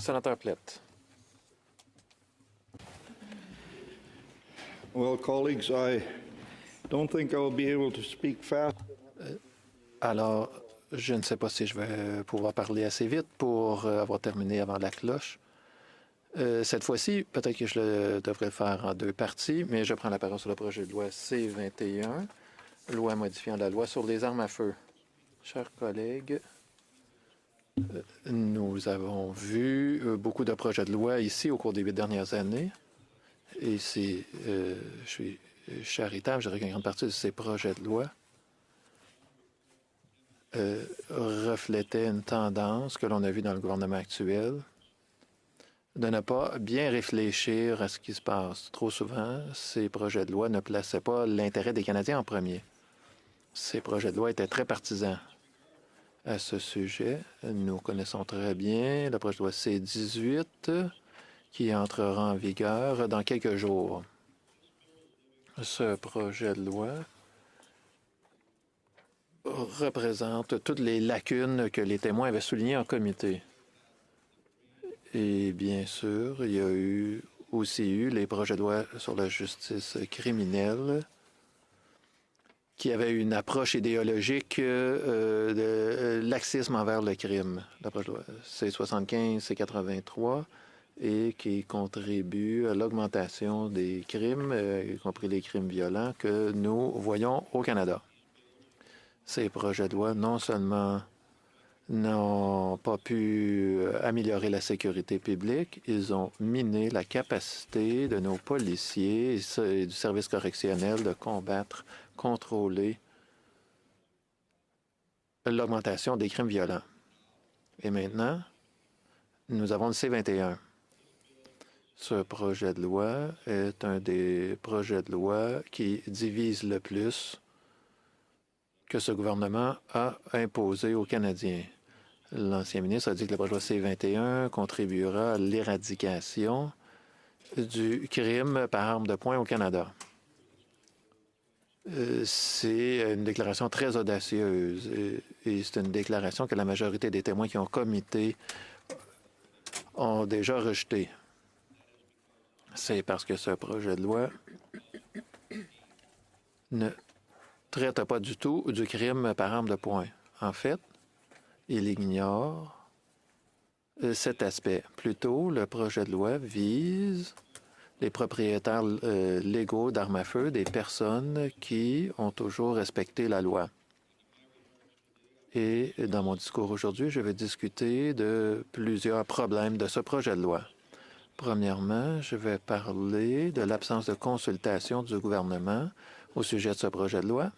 Sénateur Plett. Well, colleagues, I don't think I'll be able to speak fast. Alors, je ne sais pas si je vais pouvoir parler assez vite pour avoir terminé avant la cloche. Cette fois-ci, peut-être que je devrais le faire en deux parties, mais je prends la parole sur le projet de loi C-21, loi modifiant la loi sur les armes à feu. Chers collègues, nous avons vu beaucoup de projets de loi ici au cours des 8 dernières années. Et je suis charitable, je dirais qu'une grande partie de ces projets de loi reflétaient une tendance que l'on a vue dans le gouvernement actuel de ne pas bien réfléchir à ce qui se passe. Trop souvent, ces projets de loi ne plaçaient pas l'intérêt des Canadiens en premier. Ces projets de loi étaient très partisans à ce sujet. Nous connaissons très bien le projet de loi C-18 qui entrera en vigueur dans quelques jours. Ce projet de loi représente toutes les lacunes que les témoins avaient soulignées en comité. Et bien sûr, il y a aussi eu les projets de loi sur la justice criminelle qui avaient une approche idéologique de laxisme envers le crime. Le projet de loi C-75, C-83, et qui contribue à l'augmentation des crimes, y compris les crimes violents, que nous voyons au Canada. Ces projets de loi, non seulement n'ont pas pu améliorer la sécurité publique, ils ont miné la capacité de nos policiers et du service correctionnel de combattre, contrôler l'augmentation des crimes violents. Et maintenant, nous avons le C-21. Ce projet de loi est un des projets de loi qui divise le plus que ce gouvernement a imposé aux Canadiens. L'ancien ministre a dit que le projet de loi C-21 contribuera à l'éradication du crime par arme de poing au Canada. C'est une déclaration très audacieuse et c'est une déclaration que la majorité des témoins qui ont comité ont déjà rejetée. C'est parce que ce projet de loi ne traite pas du tout du crime par arme de poing. En fait, il ignore cet aspect. Plutôt, le projet de loi vise les propriétaires légaux d'armes à feu, des personnes qui ont toujours respecté la loi. Et dans mon discours aujourd'hui, je vais discuter de plusieurs problèmes de ce projet de loi. Premièrement, je vais parler de l'absence de consultation du gouvernement au sujet de ce projet de loi.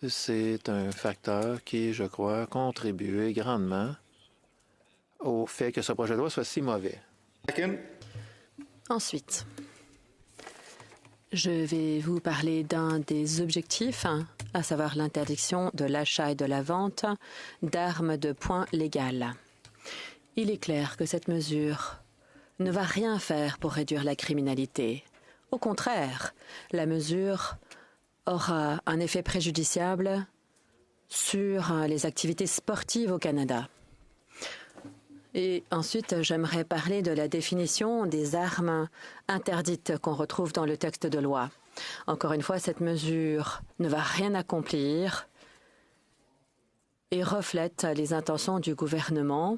C'est un facteur qui, je crois, a contribué grandement au fait que ce projet de loi soit si mauvais. Ensuite, je vais vous parler d'un des objectifs, à savoir l'interdiction de l'achat et de la vente d'armes de poing légales. Il est clair que cette mesure ne va rien faire pour réduire la criminalité. Au contraire, la mesure aura un effet préjudiciable sur les activités sportives au Canada. Et ensuite, j'aimerais parler de la définition des armes interdites qu'on retrouve dans le texte de loi. Encore une fois, cette mesure ne va rien accomplir et reflète les intentions du gouvernement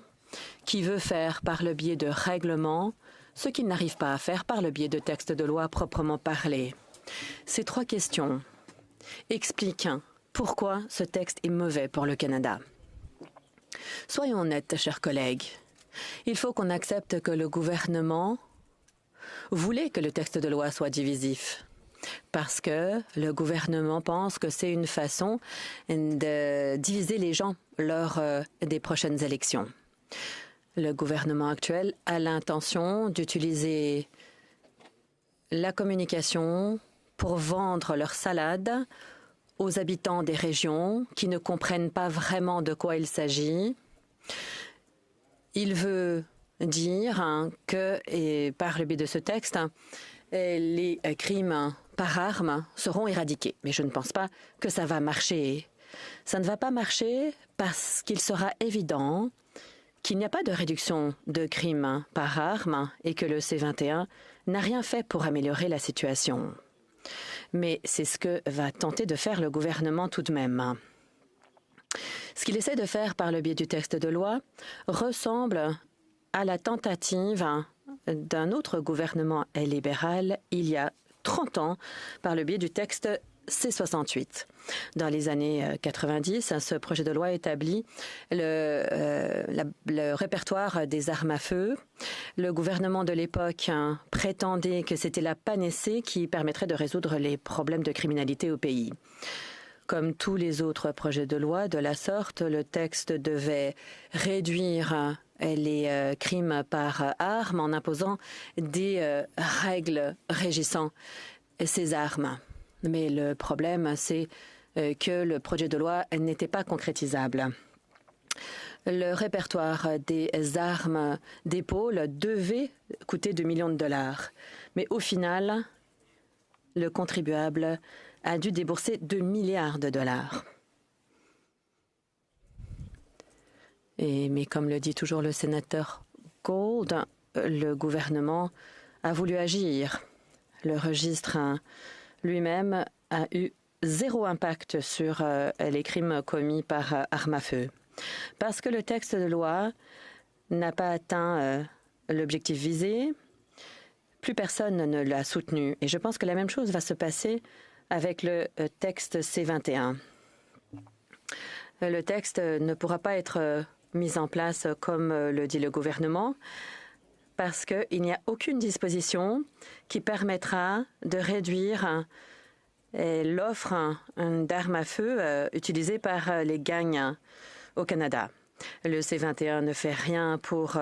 qui veut faire par le biais de règlements ce qu'il n'arrive pas à faire par le biais de textes de loi proprement parlés. Ces trois questions expliquent pourquoi ce texte est mauvais pour le Canada. Soyons honnêtes, chers collègues. Il faut qu'on accepte que le gouvernement voulait que le texte de loi soit divisif, parce que le gouvernement pense que c'est une façon de diviser les gens lors des prochaines élections. Le gouvernement actuel a l'intention d'utiliser la communication pour vendre leur salade aux habitants des régions qui ne comprennent pas vraiment de quoi il s'agit. Il veut dire que, et par le biais de ce texte, les crimes par arme seront éradiqués. Mais je ne pense pas que ça va marcher. Ça ne va pas marcher parce qu'il sera évident qu'il n'y a pas de réduction de crimes par arme et que le C-21 n'a rien fait pour améliorer la situation. Mais c'est ce que va tenter de faire le gouvernement tout de même. Ce qu'il essaie de faire par le biais du texte de loi ressemble à la tentative d'un autre gouvernement libéral il y a 30 ans par le biais du texte C-68. Dans les années 90, ce projet de loi établit le répertoire des armes à feu. Le gouvernement de l'époque prétendait que c'était la panacée qui permettrait de résoudre les problèmes de criminalité au pays. Comme tous les autres projets de loi de la sorte, le texte devait réduire les crimes par arme en imposant des règles régissant ces armes. Mais le problème, c'est que le projet de loi n'était pas concrétisable. Le répertoire des armes d'épaule devait coûter 2 millions de dollars. Mais au final, le contribuable a dû débourser 2 milliards de dollars. Mais comme le dit toujours le sénateur Gold, le gouvernement a voulu agir. Le registre lui-même a eu zéro impact sur les crimes commis par arme à feu. Parce que le texte de loi n'a pas atteint l'objectif visé, plus personne ne l'a soutenu. Et je pense que la même chose va se passer avec le texte C-21. Le texte ne pourra pas être mis en place comme le dit le gouvernement parce qu'il n'y a aucune disposition qui permettra de réduire l'offre d'armes à feu utilisée par les gangs au Canada. Le C-21 ne fait rien pour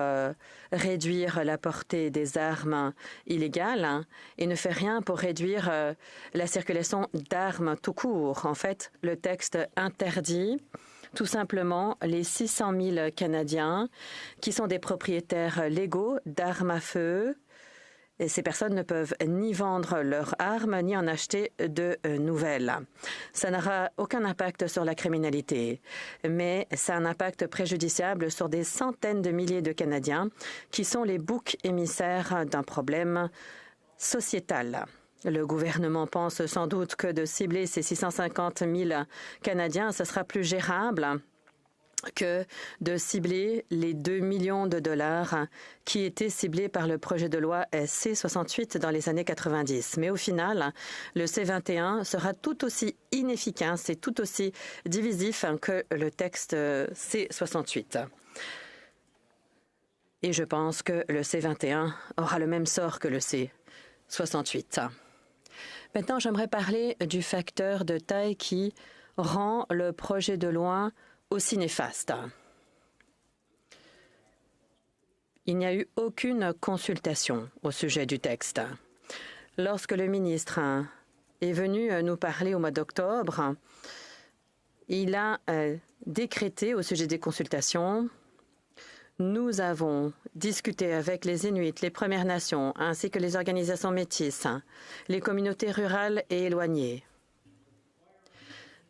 réduire la portée des armes illégales et ne fait rien pour réduire la circulation d'armes tout court. En fait, le texte interdit tout simplement les 600 000 Canadiens qui sont des propriétaires légaux d'armes à feu. Et ces personnes ne peuvent ni vendre leurs armes, ni en acheter de nouvelles. Ça n'aura aucun impact sur la criminalité, mais ça a un impact préjudiciable sur des centaines de milliers de Canadiens qui sont les boucs émissaires d'un problème sociétal. Le gouvernement pense sans doute que de cibler ces 650 000 Canadiens, ce sera plus gérable que de cibler les 2 millions de dollars qui étaient ciblés par le projet de loi C-68 dans les années 90. Mais au final, le C-21 sera tout aussi inefficace et tout aussi divisif que le texte C-68. Et je pense que le C-21 aura le même sort que le C-68. Maintenant, j'aimerais parler du facteur de taille qui rend le projet de loi aussi néfaste. Il n'y a eu aucune consultation au sujet du texte. Lorsque le ministre est venu nous parler au mois d'octobre, il a décrété au sujet des consultations. Nous avons discuté avec les Inuits, les Premières Nations, ainsi que les organisations métisses, les communautés rurales et éloignées.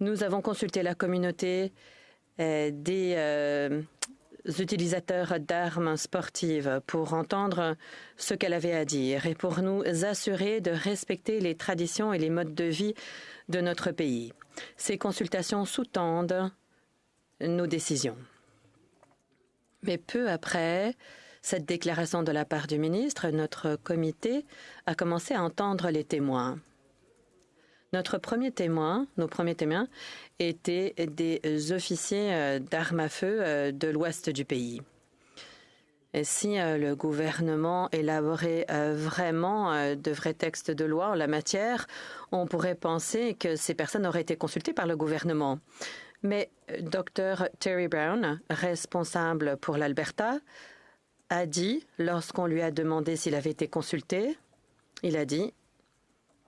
Nous avons consulté la communauté des utilisateurs d'armes sportives pour entendre ce qu'elle avait à dire et pour nous assurer de respecter les traditions et les modes de vie de notre pays. Ces consultations sous-tendent nos décisions. Mais peu après cette déclaration de la part du ministre, notre comité a commencé à entendre les témoins. Nos premiers témoins étaient des officiers d'armes à feu de l'ouest du pays. Et si le gouvernement élaborait vraiment de vrais textes de loi en la matière, on pourrait penser que ces personnes auraient été consultées par le gouvernement. Mais Dr. Terry Brown, responsable pour l'Alberta, a dit, lorsqu'on lui a demandé s'il avait été consulté, il a dit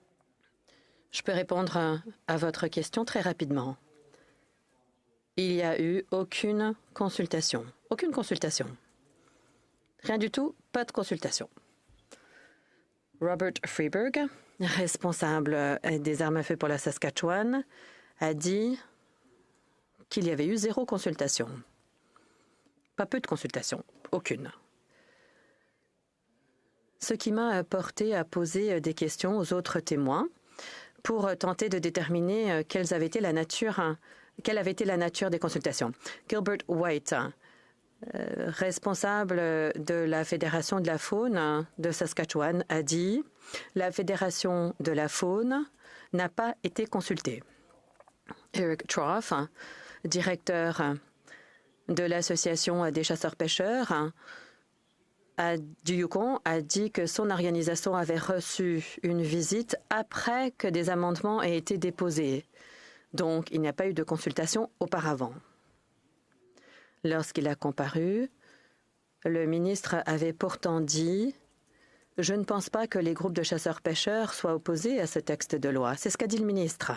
« Je peux répondre à votre question très rapidement. Il n'y a eu aucune consultation. Aucune consultation. Rien du tout, pas de consultation. » Robert Freeberg, responsable des armes à feu pour la Saskatchewan, a dit qu'il y avait eu 0 consultation. Pas peu de consultations, aucune. Ce qui m'a porté à poser des questions aux autres témoins pour tenter de déterminer quelle avait été la nature des consultations. Gilbert White, responsable de la Fédération de la faune de Saskatchewan, a dit « La Fédération de la faune n'a pas été consultée ». Eric Troff, directeur de l'Association des chasseurs-pêcheurs du Yukon, a dit que son organisation avait reçu une visite après que des amendements aient été déposés. Donc, il n'y a pas eu de consultation auparavant. Lorsqu'il a comparu, le ministre avait pourtant dit « Je ne pense pas que les groupes de chasseurs-pêcheurs soient opposés à ce texte de loi ». C'est ce qu'a dit le ministre.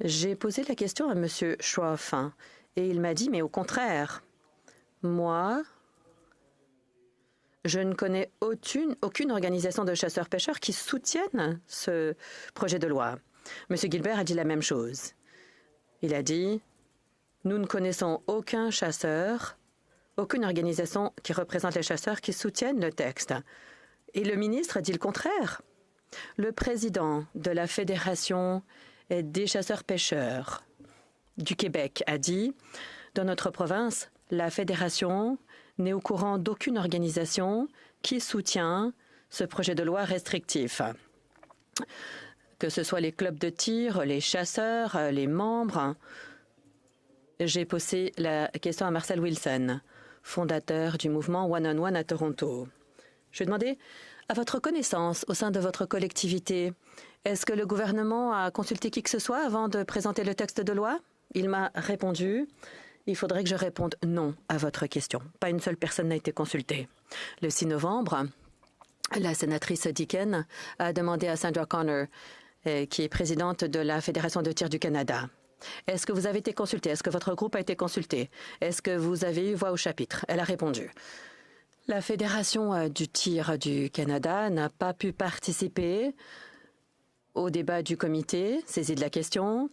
J'ai posé la question à M. Schroff et il m'a dit « Mais au contraire, moi, je ne connais aucune organisation de chasseurs-pêcheurs qui soutienne ce projet de loi. » M. Gilbert a dit la même chose. Il a dit « Nous ne connaissons aucun chasseur, aucune organisation qui représente les chasseurs qui soutiennent le texte. » Et le ministre a dit le contraire. Le président de la Fédération des chasseurs-pêcheurs du Québec a dit « Dans notre province, la Fédération n'est au courant d'aucune organisation qui soutient ce projet de loi restrictif. » Que ce soit les clubs de tir, les chasseurs, les membres. J'ai posé la question à Marcel Wilson, fondateur du mouvement One on One à Toronto. Je lui ai demandé, à votre connaissance, au sein de votre collectivité, est-ce que le gouvernement a consulté qui que ce soit avant de présenter le texte de loi? Il m'a répondu, il faudrait que je réponde non à votre question. Pas une seule personne n'a été consultée. Le 6 novembre, la sénatrice Dicken a demandé à Sandra Connor, qui est présidente de la Fédération de tir du Canada, est-ce que vous avez été consulté? Est-ce que votre groupe a été consulté? Est-ce que vous avez eu voix au chapitre? Elle a répondu. La Fédération du tir du Canada n'a pas pu participer au débat du comité saisi de la question.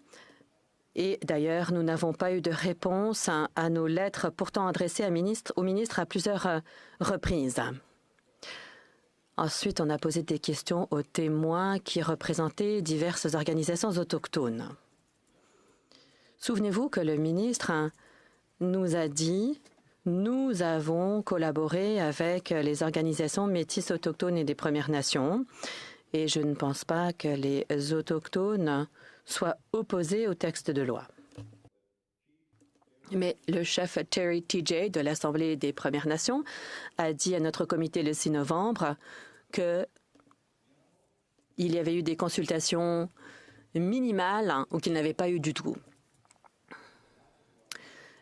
Et d'ailleurs, nous n'avons pas eu de réponse à nos lettres pourtant adressées au ministre à plusieurs reprises. Ensuite, on a posé des questions aux témoins qui représentaient diverses organisations autochtones. Souvenez-vous que le ministre nous a dit « Nous avons collaboré avec les organisations métisses autochtones et des Premières Nations et je ne pense pas que les autochtones soient opposés au texte de loi. » Mais le chef Terry TJ de l'Assemblée des Premières Nations a dit à notre comité le 6 novembre qu'il y avait eu des consultations minimales ou qu'il n'avait pas eu du tout.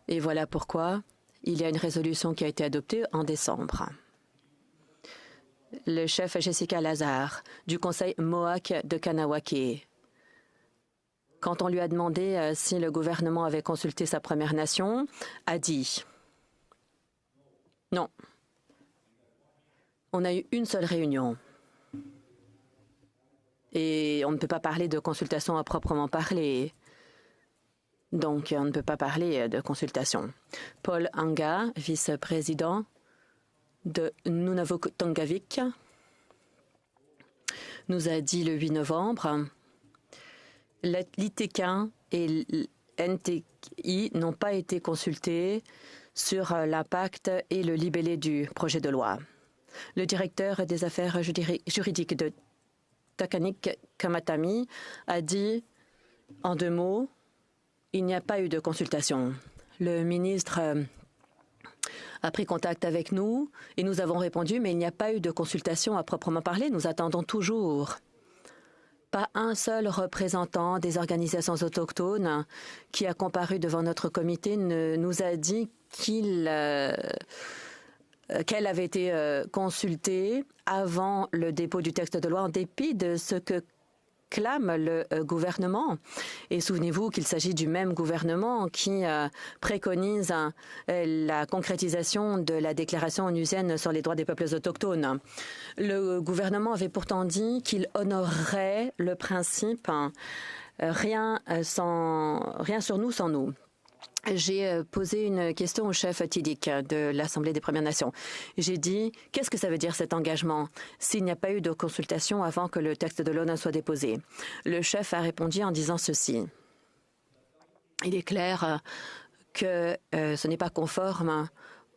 Et voilà pourquoi il y a une résolution qui a été adoptée en décembre. Le chef Jessica Lazare du conseil Mohawk de Kanawake, quand on lui a demandé si le gouvernement avait consulté sa Première Nation, a dit « Non, on a eu une seule réunion et on ne peut pas parler de consultation à proprement parler. Donc, on ne peut pas parler de consultation. » Paul Anga, vice-président de Nunavut Tongavik, nous a dit le 8 novembre l'ITK et l'NTI n'ont pas été consultés sur l'impact et le libellé du projet de loi. Le directeur des affaires juridiques de Takanik Kamatami a dit, en 2 mots, il n'y a pas eu de consultation. Le ministre a pris contact avec nous et nous avons répondu, mais il n'y a pas eu de consultation à proprement parler. Nous attendons toujours. Pas un seul représentant des organisations autochtones qui a comparu devant notre comité ne nous a dit qu'elle avait été consultée avant le dépôt du texte de loi, en dépit de ce que clame le gouvernement. Et souvenez-vous qu'il s'agit du même gouvernement qui préconise la concrétisation de la Déclaration onusienne sur les droits des peuples autochtones. Le gouvernement avait pourtant dit qu'il honorerait le principe rien sur nous sans nous. j'ai posé une question au chef TIDIC de l'Assemblée des Premières Nations. J'ai dit, qu'est-ce que ça veut dire cet engagement s'il n'y a pas eu de consultation avant que le texte de l'ONU soit déposé? Le chef a répondu en disant ceci. Il est clair que ce n'est pas conforme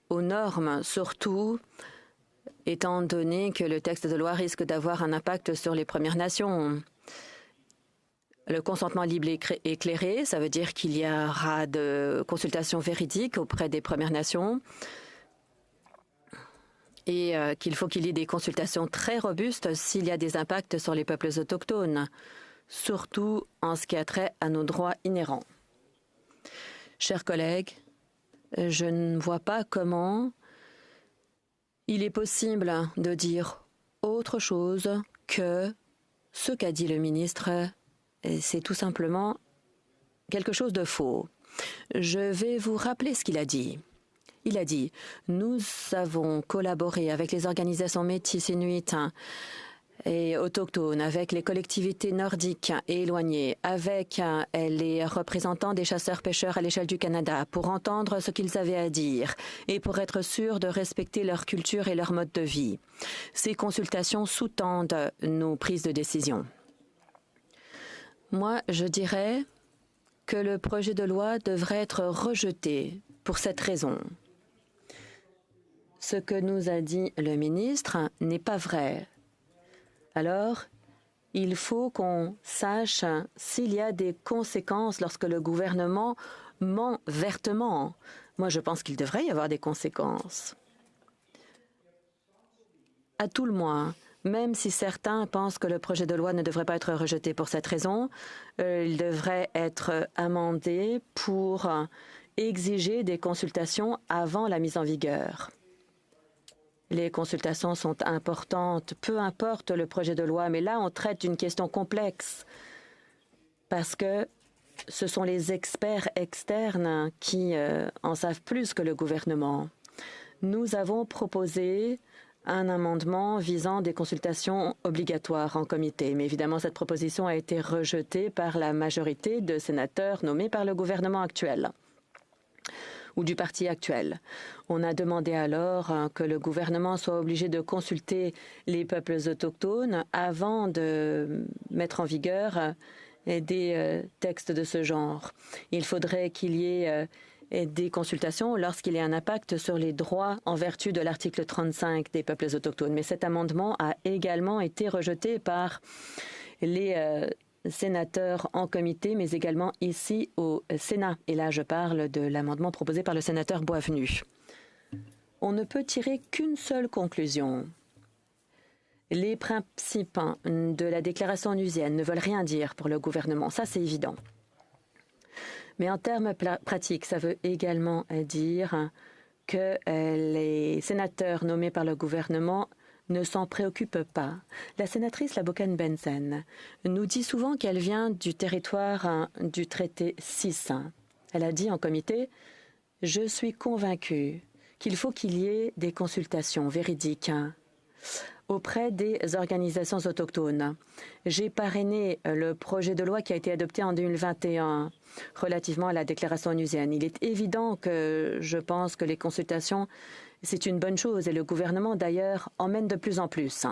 aux normes, surtout étant donné que le texte de loi risque d'avoir un impact sur les Premières Nations. Le consentement libre et éclairé, ça veut dire qu'il y aura de consultations véridiques auprès des Premières Nations et qu'il faut qu'il y ait des consultations très robustes s'il y a des impacts sur les peuples autochtones, surtout en ce qui a trait à nos droits inhérents. Chers collègues, je ne vois pas comment il est possible de dire autre chose que ce qu'a dit le ministre. C'est tout simplement quelque chose de faux. Je vais vous rappeler ce qu'il a dit. Il a dit « Nous avons collaboré avec les organisations métisses inuites et autochtones, avec les collectivités nordiques et éloignées, avec les représentants des chasseurs-pêcheurs à l'échelle du Canada pour entendre ce qu'ils avaient à dire et pour être sûrs de respecter leur culture et leur mode de vie. Ces consultations sous-tendent nos prises de décision. » Moi, je dirais que le projet de loi devrait être rejeté pour cette raison. Ce que nous a dit le ministre n'est pas vrai. Alors, il faut qu'on sache s'il y a des conséquences lorsque le gouvernement ment vertement. Moi, je pense qu'il devrait y avoir des conséquences. À tout le moins. Même si certains pensent que le projet de loi ne devrait pas être rejeté pour cette raison, il devrait être amendé pour exiger des consultations avant la mise en vigueur. Les consultations sont importantes, peu importe le projet de loi, mais là, on traite d'une question complexe parce que ce sont les experts externes qui en savent plus que le gouvernement. Nous avons proposé un amendement visant des consultations obligatoires en comité. Mais évidemment, cette proposition a été rejetée par la majorité de sénateurs nommés par le gouvernement actuel ou du parti actuel. On a demandé alors que le gouvernement soit obligé de consulter les peuples autochtones avant de mettre en vigueur des textes de ce genre. Il faudrait qu'il y ait des consultations lorsqu'il y a un impact sur les droits en vertu de l'article 35 des peuples autochtones. Mais cet amendement a également été rejeté par les sénateurs en comité, mais également ici au Sénat. Et là, je parle de l'amendement proposé par le sénateur Boisvenu. On ne peut tirer qu'une seule conclusion. Les principes de la déclaration onusienne ne veulent rien dire pour le gouvernement. Ça, c'est évident. Mais en termes pratiques, ça veut également dire que les sénateurs nommés par le gouvernement ne s'en préoccupent pas. La sénatrice Labokan Benson nous dit souvent qu'elle vient du territoire du traité 6. Elle a dit en comité « Je suis convaincue qu'il faut qu'il y ait des consultations véridiques auprès des organisations autochtones. J'ai parrainé le projet de loi qui a été adopté en 2021 relativement à la déclaration onusienne. Il est évident que je pense que les consultations, c'est une bonne chose et le gouvernement d'ailleurs en mène de plus en plus.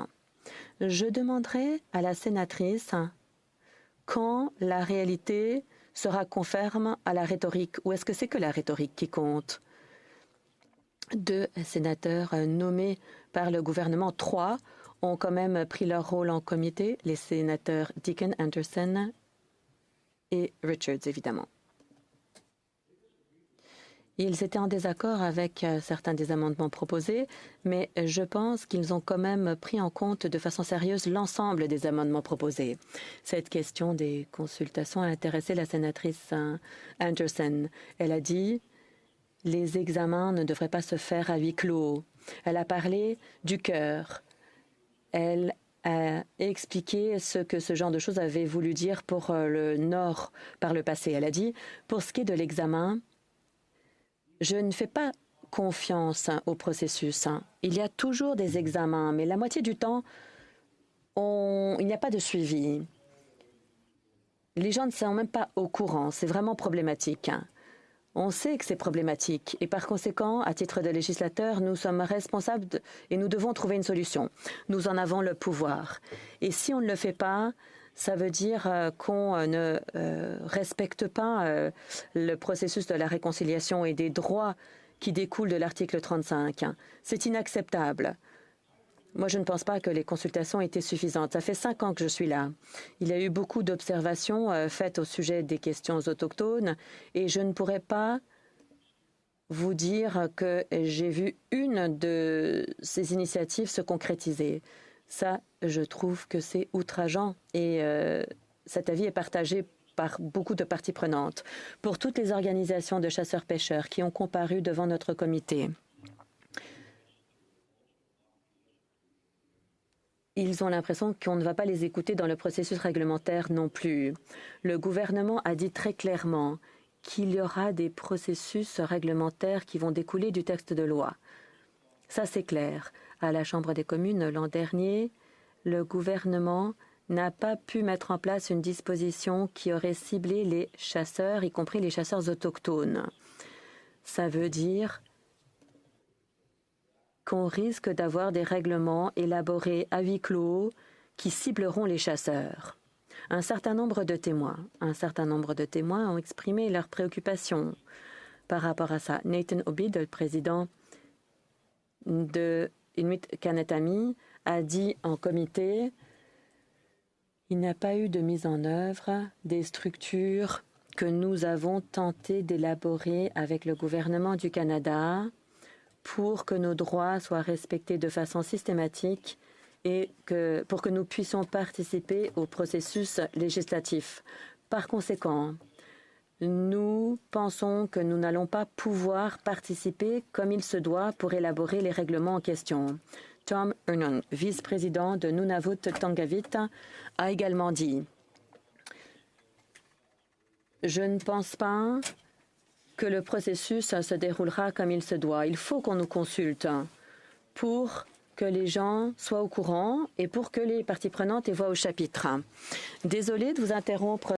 Je demanderai à la sénatrice quand la réalité sera conforme à la rhétorique ou est-ce que c'est que la rhétorique qui compte? 2 sénateurs nommés par le gouvernement, 3 ont quand même pris leur rôle en comité, les sénateurs Deacon, Anderson et Richards, évidemment. Ils étaient en désaccord avec certains des amendements proposés, mais je pense qu'ils ont quand même pris en compte de façon sérieuse l'ensemble des amendements proposés. Cette question des consultations a intéressé la sénatrice Anderson. Elle a dit « Les examens ne devraient pas se faire à huis clos ». Elle a parlé du cœur. Elle a expliqué ce que ce genre de choses avait voulu dire pour le Nord par le passé. Elle a dit « Pour ce qui est de l'examen, je ne fais pas confiance au processus. Il y a toujours des examens, mais la moitié du temps, il n'y a pas de suivi. Les gens ne sont même pas au courant. C'est vraiment problématique. On sait que c'est problématique et par conséquent, à titre de législateur, nous sommes responsables et nous devons trouver une solution. Nous en avons le pouvoir. Et si on ne le fait pas, ça veut dire qu'on ne respecte pas le processus de la réconciliation et des droits qui découlent de l'article 35. C'est inacceptable. Moi, je ne pense pas que les consultations étaient suffisantes. Ça fait 5 ans que je suis là. Il y a eu beaucoup d'observations faites au sujet des questions autochtones et je ne pourrais pas vous dire que j'ai vu une de ces initiatives se concrétiser. Ça, je trouve que c'est outrageant et cet avis est partagé par beaucoup de parties prenantes. Pour toutes les organisations de chasseurs-pêcheurs qui ont comparu devant notre comité, ils ont l'impression qu'on ne va pas les écouter dans le processus réglementaire non plus. Le gouvernement a dit très clairement qu'il y aura des processus réglementaires qui vont découler du texte de loi. Ça, c'est clair. À la Chambre des communes, l'an dernier, le gouvernement n'a pas pu mettre en place une disposition qui aurait ciblé les chasseurs, y compris les chasseurs autochtones. Ça veut dire qu'on risque d'avoir des règlements élaborés à huis clos qui cibleront les chasseurs. Un certain nombre de témoins ont exprimé leurs préoccupations par rapport à ça. Nathan Obid, le président de Inuit Kanatami, a dit en comité il n'y a pas eu de mise en œuvre des structures que nous avons tenté d'élaborer avec le gouvernement du Canada pour que nos droits soient respectés de façon systématique et pour que nous puissions participer au processus législatif. Par conséquent, nous pensons que nous n'allons pas pouvoir participer comme il se doit pour élaborer les règlements en question. Tom Ernon, vice-président de Nunavut Tangavit, a également dit « Je ne pense pas que le processus se déroulera comme il se doit. Il faut qu'on nous consulte pour que les gens soient au courant et pour que les parties prenantes aient voix au chapitre. » Désolée de vous interrompre.